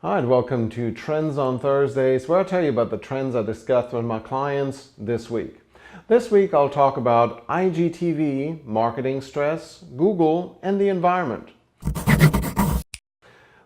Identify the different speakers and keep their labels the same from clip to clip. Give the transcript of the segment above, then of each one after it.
Speaker 1: Hi, and welcome to Trends on Thursdays, where I'll tell you about the trends I discussed with my clients this week. This week I'll talk about IGTV, marketing stress, Google, and the environment.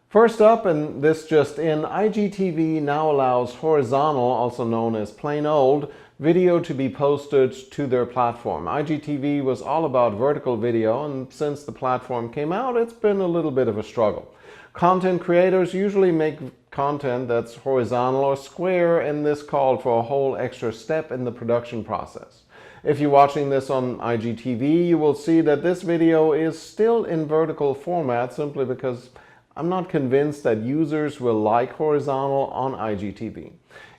Speaker 1: First up, and this just in, IGTV now allows horizontal, also known as plain old, video to be posted to their platform. IGTV was all about vertical video, and since the platform came out, it's been a little bit of a struggle. Content creators usually make content that's horizontal or square, and this called for a whole extra step in the production process. If you're watching this on IGTV, you will see that this video is still in vertical format simply because I'm not convinced that users will like horizontal on IGTV.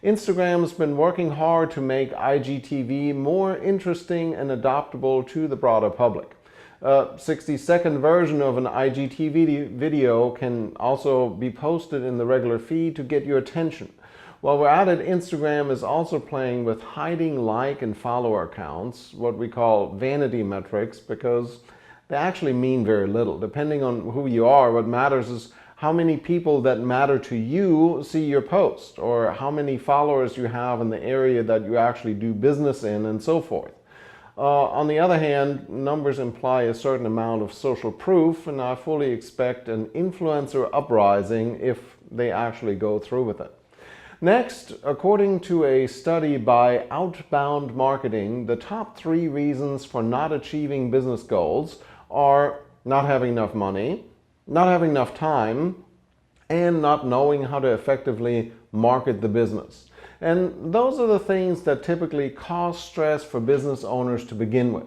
Speaker 1: Instagram's been working hard to make IGTV more interesting and adoptable to the broader public. A 60-second version of an IGTV video can also be posted in the regular feed to get your attention. While we're at it, Instagram is also playing with hiding like and follower accounts, what we call vanity metrics, because they actually mean very little. Depending on who you are, what matters is how many people that matter to you see your post, or how many followers you have in the area that you actually do business in, and so forth. On the other hand, numbers imply a certain amount of social proof, and I fully expect an influencer uprising if they actually go through with it. Next, according to a study by Outbound Marketing, the top 3 reasons for not achieving business goals are not having enough money, not having enough time, and not knowing how to effectively market the business. And those are the things that typically cause stress for business owners to begin with.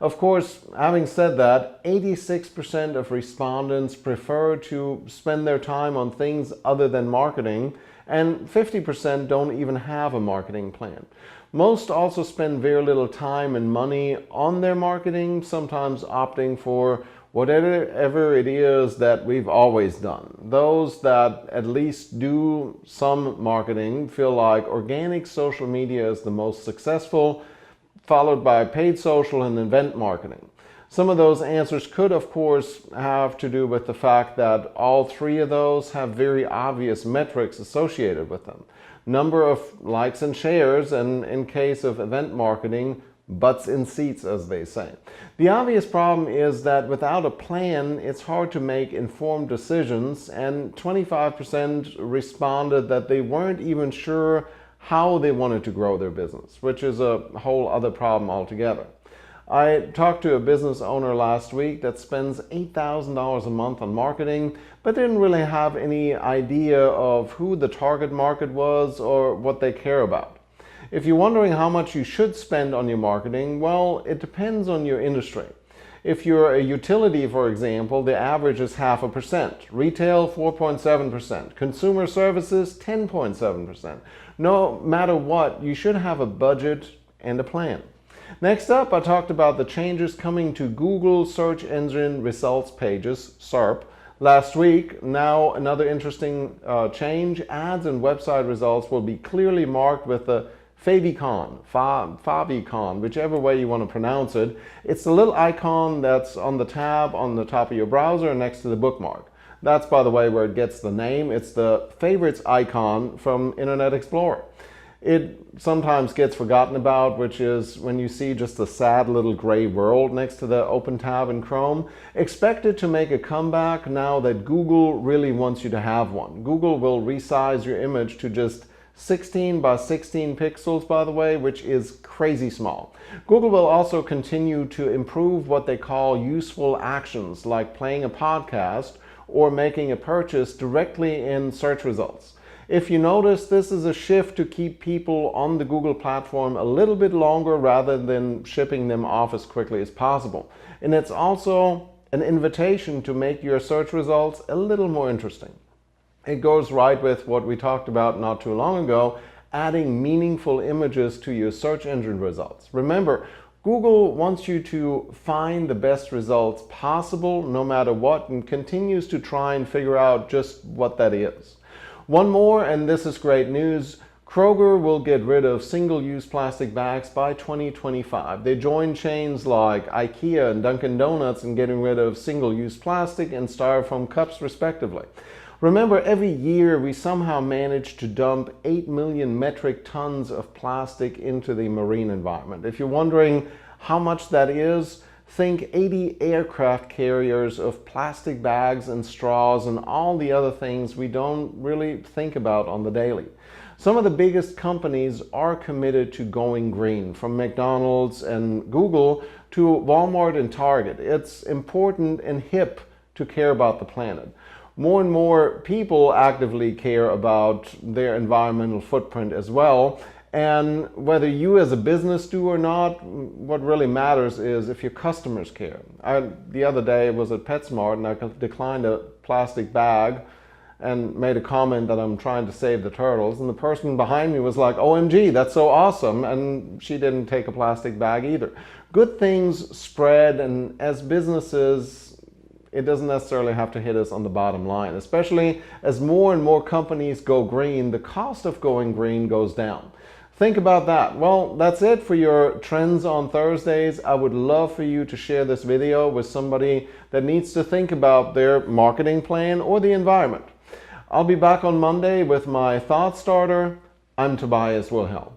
Speaker 1: Of course, having said that, 86% of respondents prefer to spend their time on things other than marketing, and 50% don't even have a marketing plan. Most also spend very little time and money on their marketing, sometimes opting for whatever it is that we've always done. Those that at least do some marketing feel like organic social media is the most successful, followed by paid social and event marketing. Some of those answers could, of course, have to do with the fact that all 3 of those have very obvious metrics associated with them. Number of likes and shares, and in case of event marketing, butts in seats, as they say. The obvious problem is that without a plan, it's hard to make informed decisions, and 25% responded that they weren't even sure how they wanted to grow their business, which is a whole other problem altogether. I talked to a business owner last week that spends $8,000 a month on marketing, but didn't really have any idea of who the target market was or what they care about. If you're wondering how much you should spend on your marketing, well, it depends on your industry. If you're a utility, for example, the average is 0.5%, retail 4.7%, consumer services 10.7%. No matter what, you should have a budget and a plan. Next up, I talked about the changes coming to Google search engine results pages, SERP, last week. Now another interesting change, ads and website results will be clearly marked with the favicon, whichever way you want to pronounce it. It's the little icon that's on the tab on the top of your browser next to the bookmark. That's, by the way, where it gets the name. It's the favorites icon from Internet Explorer. It sometimes gets forgotten about, which is when you see just a sad little gray world next to the open tab in Chrome. Expect it to make a comeback now that Google really wants you to have one. Google will resize your image to just 16 by 16 pixels, by the way, which is crazy small. Google will also continue to improve what they call useful actions, like playing a podcast or making a purchase directly in search results. If you notice, this is a shift to keep people on the Google platform a little bit longer rather than shipping them off as quickly as possible. And it's also an invitation to make your search results a little more interesting. It goes right with what we talked about not too long ago, adding meaningful images to your search engine results. Remember, Google wants you to find the best results possible no matter what, and continues to try and figure out just what that is. One more, and this is great news. Kroger will get rid of single-use plastic bags by 2025. They join chains like IKEA and Dunkin' Donuts in getting rid of single-use plastic and styrofoam cups, respectively. Remember, every year we somehow manage to dump 8 million metric tons of plastic into the marine environment. If you're wondering how much that is, think 80 aircraft carriers of plastic bags and straws and all the other things we don't really think about on the daily. Some of the biggest companies are committed to going green, from McDonald's and Google to Walmart and Target. It's important and hip to care about the planet. More and more people actively care about their environmental footprint as well. And whether you as a business do or not, what really matters is if your customers care. The other day was at PetSmart and I declined a plastic bag and made a comment that I'm trying to save the turtles. And the person behind me was like, OMG, that's so awesome. And she didn't take a plastic bag either. Good things spread, and as businesses, it doesn't necessarily have to hit us on the bottom line. Especially as more and more companies go green, the cost of going green goes down. Think about that. Well, that's it for your Trends on Thursdays. I would love for you to share this video with somebody that needs to think about their marketing plan or the environment. I'll be back on Monday with my thought starter. I'm Tobias Wilhelm.